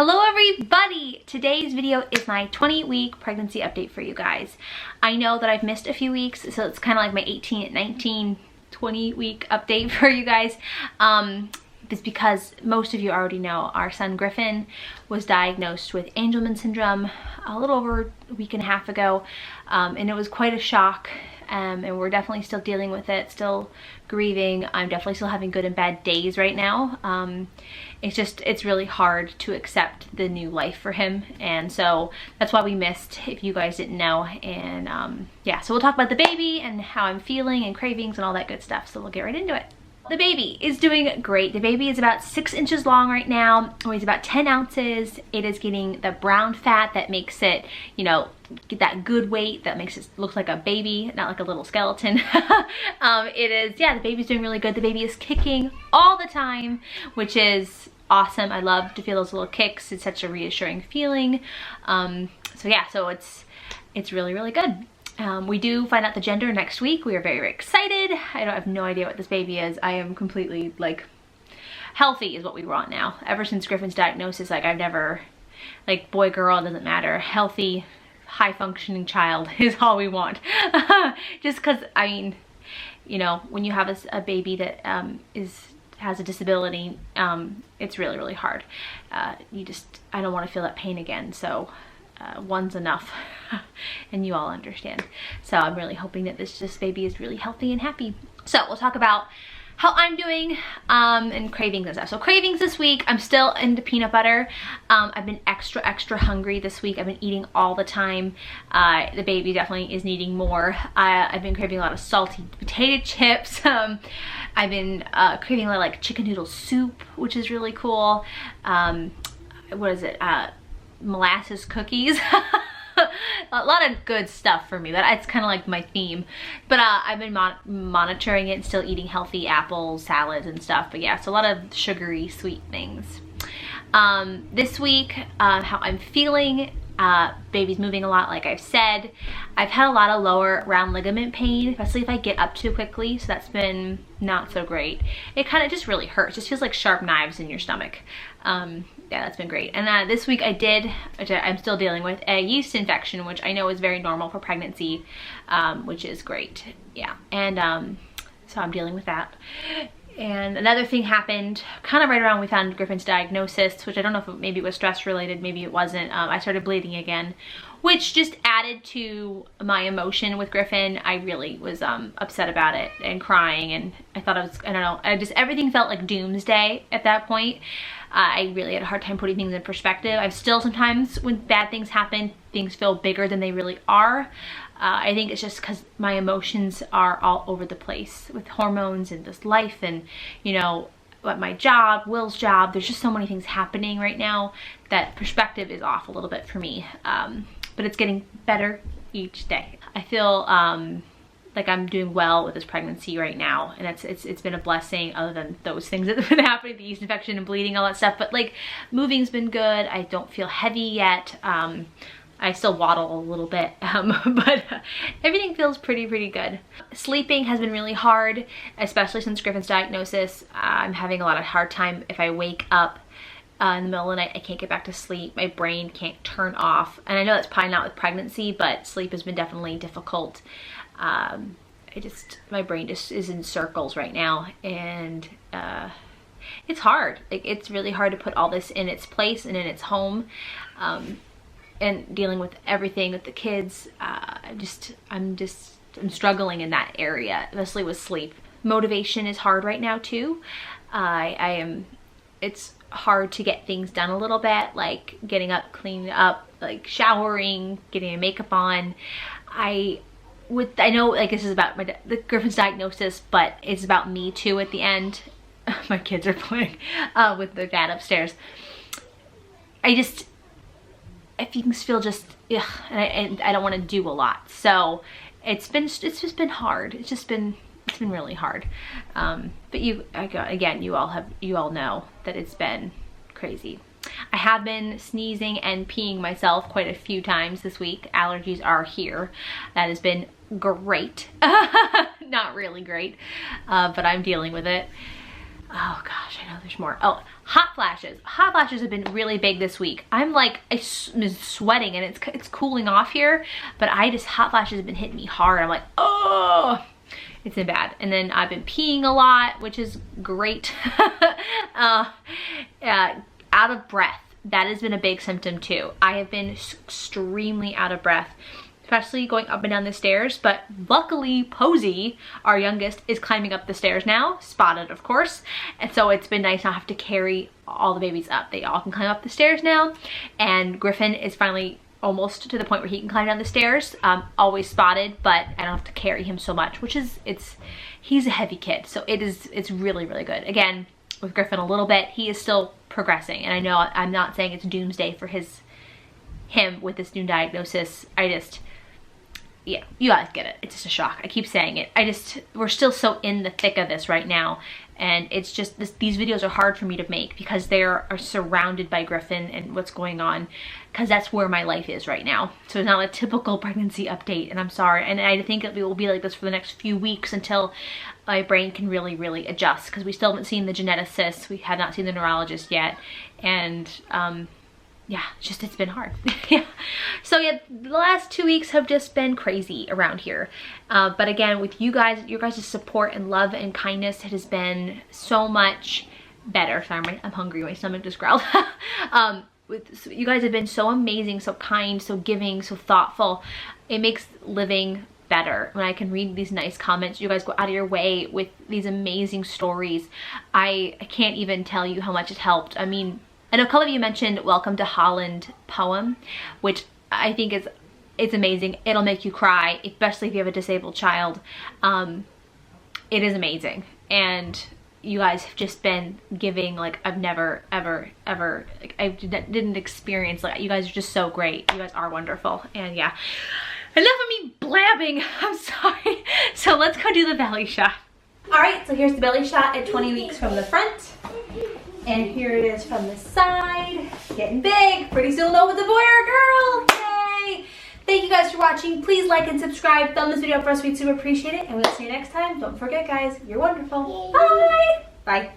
Hello everybody! Today's video is my 20-week pregnancy update for you guys. I know that I've missed a few weeks, so it's kind of like my 18, 19, 20-week update for you guys. It's because most of you already know our son Griffin was diagnosed with Angelman syndrome a little over a week and a half ago, and it was quite a shock. And we're definitely still dealing with it, still grieving. I'm definitely still having good and bad days right now. It's really hard to accept the new life for him. And so that's why we missed, if you guys didn't know. And yeah, so we'll talk about the baby and how I'm feeling and cravings and all that good stuff. So we'll get right into it. The baby is doing great. The baby is about 6 inches long right now, weighs about 10 ounces. It is getting the brown fat that makes it, you know, get that good weight that makes it look like a baby, not like a little skeleton. The baby's doing really good. The baby is kicking all the time, which is awesome. I love to feel those little kicks. It's such a reassuring feeling. So it's really, really good. We do find out the gender next week. We are very, very excited. I have no idea what this baby is. I am completely, like, healthy is what we want now. Ever since Griffin's diagnosis, like, I've never, like, boy, girl, doesn't matter. Healthy, high-functioning child is all we want. Just because, I mean, you know, when you have a baby that has a disability, it's really, really hard. I don't want to feel that pain again, so one's enough. And you all understand. So I'm really hoping that this baby is really healthy and happy. So we'll talk about how I'm doing and cravings and stuff. So cravings this week, I'm still into peanut butter. I've been extra hungry this week. I've been eating all the time. The baby definitely is needing more. I've been craving a lot of salty potato chips. I've been craving a lot of, like, chicken noodle soup, which is really cool. What is it? Molasses cookies. A lot of good stuff for me. It's kind of like my theme. But I've been monitoring it and still eating healthy apples, salads, and stuff. But yeah, so a lot of sugary, sweet things. This week, how I'm feeling. Baby's moving a lot, like I've said. I've had a lot of lower round ligament pain, especially if I get up too quickly, so that's been not so great. It kind of just really hurts. It just feels like sharp knives in your stomach. Yeah, that's been great. And this week I'm still dealing with a yeast infection, which I know is very normal for pregnancy, which is great. Yeah, and so I'm dealing with that. And another thing happened kind of right around we found Griffin's diagnosis, which I don't know if maybe it was stress related, maybe it wasn't. I started bleeding again, which just added to my emotion with Griffin. I really was upset about it and crying, and I thought I don't know, everything felt like doomsday at that point. I really had a hard time putting things in perspective. I've still sometimes, when bad things happen, things feel bigger than they really are. I think it's just because my emotions are all over the place with hormones and this life and, you know, my job, Will's job. There's just so many things happening right now that perspective is off a little bit for me. But it's getting better each day. I feel like I'm doing well with this pregnancy right now, and it's been a blessing, other than those things that have been happening, the yeast infection and bleeding, all that stuff. But like, moving's been good. I don't feel heavy yet. I still waddle a little bit, but everything feels pretty good. Sleeping has been really hard, especially since Griffin's diagnosis. I'm having a lot of hard time if I wake up in the middle of the night. I can't get back to sleep. My brain can't turn off. And I know that's probably not with pregnancy, but sleep has been definitely difficult. My brain just is in circles right now, and it's hard. Like, it's really hard to put all this in its place and in its home. And dealing with everything with the kids, I'm struggling in that area, especially with sleep. Motivation is hard right now too. It's hard to get things done a little bit, like getting up, cleaning up, like showering, getting your makeup on. I know, like, this is about the Griffin's diagnosis, but it's about me too at the end. My kids are playing with their dad upstairs. Things feel just, ugh, and I don't want to do a lot. So it's just been hard. It's been really hard. But you all know that it's been crazy. I have been sneezing and peeing myself quite a few times this week. Allergies are here. That has been great. Not really great, but I'm dealing with it. Oh gosh, I know there's more. Oh, Hot flashes. Hot flashes have been really big this week. I'm like, I'm sweating and it's cooling off here, but hot flashes have been hitting me hard. I'm like, oh, it's been bad. And then I've been peeing a lot, which is great. Out of breath. That has been a big symptom too. I have been extremely out of breath, especially going up and down the stairs, but luckily Posey, our youngest, is climbing up the stairs now, spotted of course, and so it's been nice not have to carry all the babies up. They all can climb up the stairs now, and Griffin is finally almost to the point where he can climb down the stairs, always spotted, but I don't have to carry him so much, which is, he's a heavy kid, so it's really, really good. Again, with Griffin a little bit, he is still progressing, and I know I'm not saying it's doomsday for him with this new diagnosis. Yeah, you guys get it. It's just a shock. I keep saying it. We're still so in the thick of this right now. And it's just, these videos are hard for me to make because they are surrounded by Griffin and what's going on. Because that's where my life is right now. So it's not a typical pregnancy update, and I'm sorry. And I think it will be like this for the next few weeks until my brain can really, really adjust. Because we still haven't seen the geneticist. We have not seen the neurologist yet. And, yeah, it's been hard. Yeah. So yeah, the last 2 weeks have just been crazy around here. But again, with you guys, your guys' support and love and kindness, it has been so much better. Sorry, I'm hungry. My stomach just growled. You guys have been so amazing, so kind, so giving, so thoughtful. It makes living better when I can read these nice comments. You guys go out of your way with these amazing stories. I can't even tell you how much it helped. I mean, I know a couple of you mentioned Welcome to Holland poem, which I think it's amazing. It'll make you cry, especially if you have a disabled child. It is amazing. And you guys have just been giving like I've never, ever, like I didn't experience. Like, you guys are just so great. You guys are wonderful. And yeah, enough of me blabbing. I'm sorry. So let's go do the belly shot. All right, so here's the belly shot at 20 weeks from the front. And here it is from the side. Getting big. Pretty soon we'll know if it's a boy or a girl. Yay! Thank you guys for watching. Please like and subscribe. Thumb this video up for us. We'd super appreciate it. And we'll see you next time. Don't forget, guys, you're wonderful. Bye! Bye.